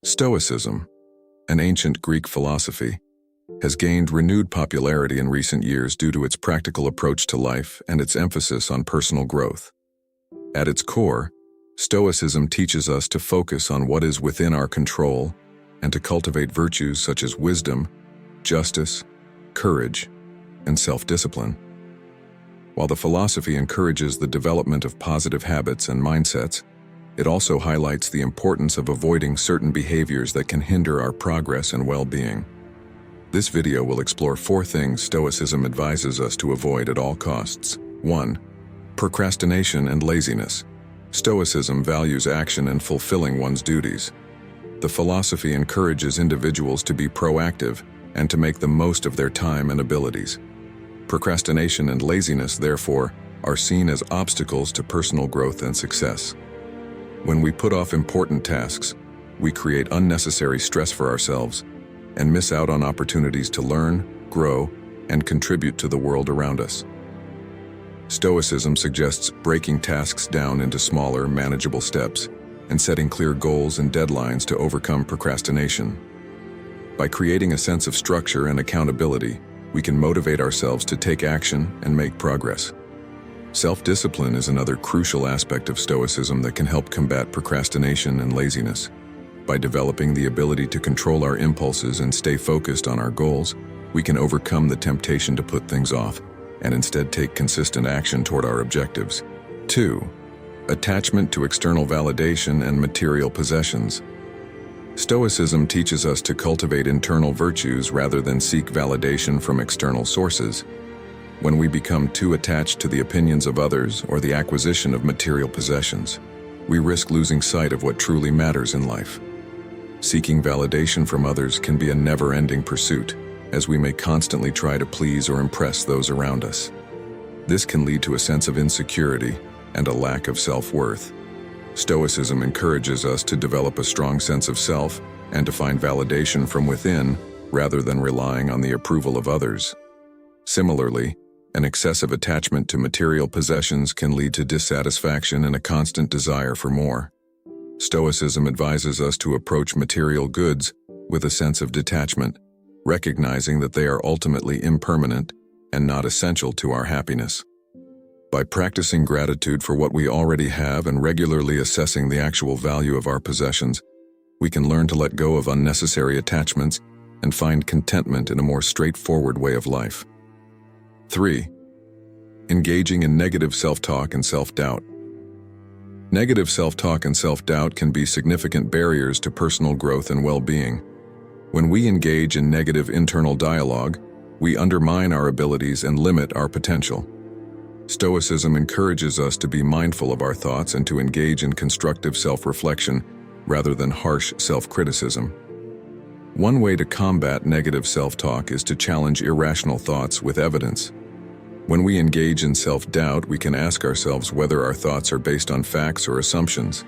Stoicism, an ancient Greek philosophy, has gained renewed popularity in recent years due to its practical approach to life and its emphasis on personal growth. At its core, Stoicism teaches us to focus on what is within our control and to cultivate virtues such as wisdom, justice, courage, and self-discipline. While the philosophy encourages the development of positive habits and mindsets, it also highlights the importance of avoiding certain behaviors that can hinder our progress and well-being. This video will explore 4 things Stoicism advises us to avoid at all costs. 1. Procrastination and laziness. Stoicism values action and fulfilling one's duties. The philosophy encourages individuals to be proactive and to make the most of their time and abilities. Procrastination and laziness, therefore, are seen as obstacles to personal growth and success. When we put off important tasks, we create unnecessary stress for ourselves and miss out on opportunities to learn, grow, and contribute to the world around us. Stoicism suggests breaking tasks down into smaller, manageable steps and setting clear goals and deadlines to overcome procrastination. By creating a sense of structure and accountability, we can motivate ourselves to take action and make progress. Self-discipline is another crucial aspect of Stoicism that can help combat procrastination and laziness. By developing the ability to control our impulses and stay focused on our goals, we can overcome the temptation to put things off and instead take consistent action toward our objectives. 2. Attachment to external validation and material possessions. Stoicism teaches us to cultivate internal virtues rather than seek validation from external sources. When we become too attached to the opinions of others or the acquisition of material possessions, we risk losing sight of what truly matters in life. Seeking validation from others can be a never-ending pursuit, as we may constantly try to please or impress those around us. This can lead to a sense of insecurity and a lack of self-worth. Stoicism encourages us to develop a strong sense of self and to find validation from within rather than relying on the approval of others. Similarly, an excessive attachment to material possessions can lead to dissatisfaction and a constant desire for more. Stoicism advises us to approach material goods with a sense of detachment, recognizing that they are ultimately impermanent and not essential to our happiness. By practicing gratitude for what we already have and regularly assessing the actual value of our possessions, we can learn to let go of unnecessary attachments and find contentment in a more straightforward way of life. 3. Engaging in negative self-talk and self-doubt. Negative self-talk and self-doubt can be significant barriers to personal growth and well-being. When we engage in negative internal dialogue, we undermine our abilities and limit our potential. Stoicism encourages us to be mindful of our thoughts and to engage in constructive self-reflection rather than harsh self-criticism. One way to combat negative self-talk is to challenge irrational thoughts with evidence. When we engage in self-doubt, we can ask ourselves whether our thoughts are based on facts or assumptions.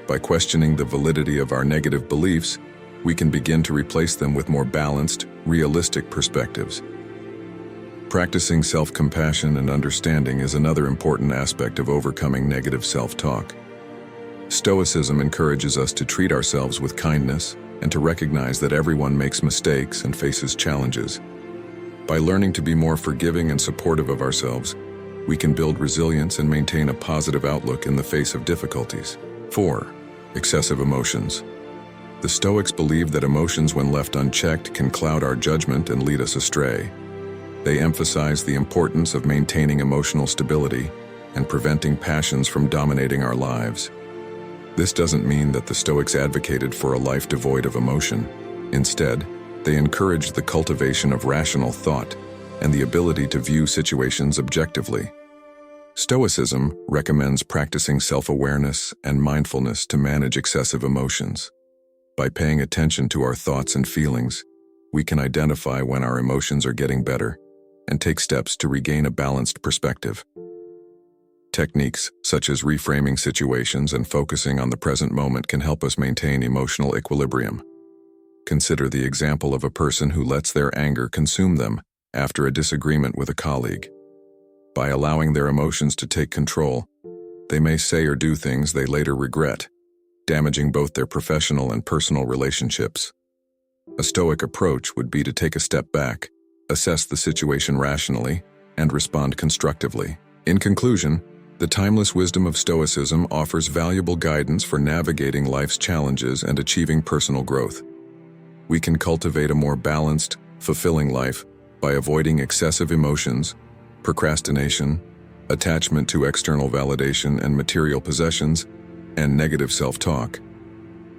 By questioning the validity of our negative beliefs, we can begin to replace them with more balanced, realistic perspectives. Practicing self-compassion and understanding is another important aspect of overcoming negative self-talk. Stoicism encourages us to treat ourselves with kindness and to recognize that everyone makes mistakes and faces challenges. By learning to be more forgiving and supportive of ourselves, we can build resilience and maintain a positive outlook in the face of difficulties. 4. Excessive emotions. The Stoics believe that emotions, when left unchecked, can cloud our judgment and lead us astray. They emphasize the importance of maintaining emotional stability and preventing passions from dominating our lives. This doesn't mean that the Stoics advocated for a life devoid of emotion. Instead, they encouraged the cultivation of rational thought and the ability to view situations objectively. Stoicism recommends practicing self-awareness and mindfulness to manage excessive emotions. By paying attention to our thoughts and feelings, we can identify when our emotions are getting better and take steps to regain a balanced perspective. Techniques such as reframing situations and focusing on the present moment can help us maintain emotional equilibrium. Consider the example of a person who lets their anger consume them after a disagreement with a colleague. By allowing their emotions to take control, they may say or do things they later regret, damaging both their professional and personal relationships. A Stoic approach would be to take a step back, assess the situation rationally, and respond constructively. In conclusion, the timeless wisdom of Stoicism offers valuable guidance for navigating life's challenges and achieving personal growth. We can cultivate a more balanced, fulfilling life by avoiding excessive emotions, procrastination, attachment to external validation and material possessions, and negative self-talk.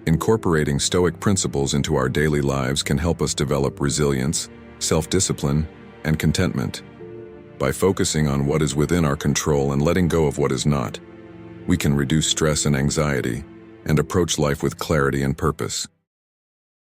Incorporating Stoic principles into our daily lives can help us develop resilience, self-discipline, and contentment. By focusing on what is within our control and letting go of what is not, we can reduce stress and anxiety and approach life with clarity and purpose.